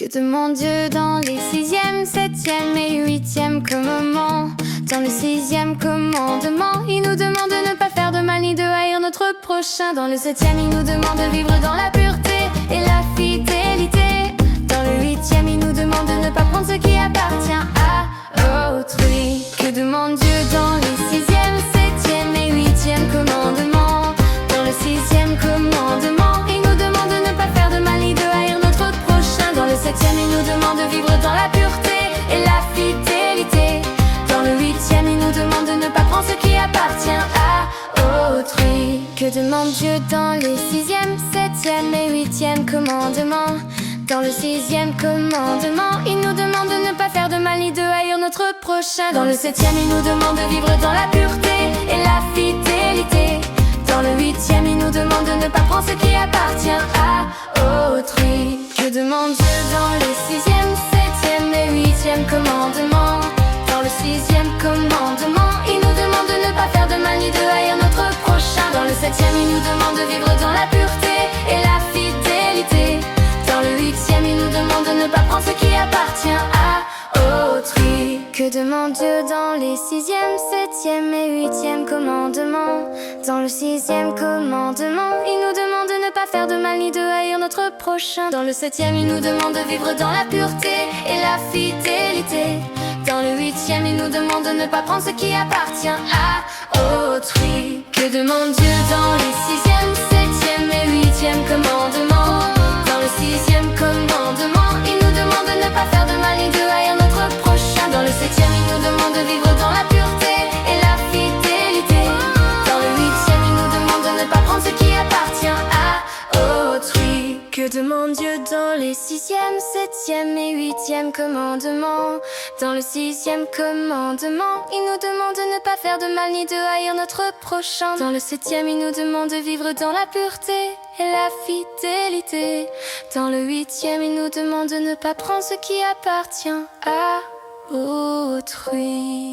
Que demande Dieu dans les sixième, septième et huitième commandements? Dans le sixième commandement, il nous demande de ne pas faire de mal ni de haïr notre prochain. Dans le septième, il nous demande de vivre dans la pureté et la fidélité. Dans le huitième, il nous demande de ne pas prendre ce qui appartient à autrui. Que demande Dieu dans les sixième, septième et huitième commandements? Dans le sixième commandement, il nous demande de ne pas faire de mal ni de haïr notre prochain. Dans le septième, il nous demande de vivre dans la pureté et la fidélité. Dans le huitième, il nous demande de ne pas prendre ce qui appartient à autrui. Que demande Dieu dans les sixième, septième et huitième commandements? Dans le sixième commandement, il nous demande de ne pas faire de mal ni de haïr notre prochain. Dans le septième, il nous demande de vivre dans la pureté et la fidélité. Dans le huitième, il nous demande de ne pas prendre ce qui appartient à autrui. Que demande Dieu dans les sixième, septième et huitième commandements? Dans le sixième commandement, il nous demande de ne pas faire de mal ni de haïr notre prochain. Dans le septième, il nous demande de vivre dans la pureté et la fidélité. Dans le huitième, il nous demande de ne pas prendre ce qui appartient à autrui. Que demande Dieu dans les sixième, septième et huitième commandements? Dans le sixième commandement, il nous demande de ne pas faire de mal ni de haïr notre prochain. Dans le septième, il nous demande de vivre dans la pureté et la fidélité. Dans le huitième, il nous demande de ne pas prendre ce qui appartient à autrui. Que demande Dieu dans les sixième, septième et huitième commandements? Dans le sixième commandement, il nous demande de ne pas faire de mal ni de haïr notre prochain. Dans le septième, il nous demande de vivre dans la pureté et la fidélité. Dans le huitième, il nous demande de ne pas prendre ce qui appartient à autrui. Que demande Dieu dans les sixième, septième et huitième commandements? Dans le sixième commandement, il nous demande de ne pas faire de mal ni de haïr notre prochain. Dans le septième, il nous demande de vivre dans la pureté et la fidélité. Dans le huitième, il nous demande de ne pas prendre ce qui appartient à autrui.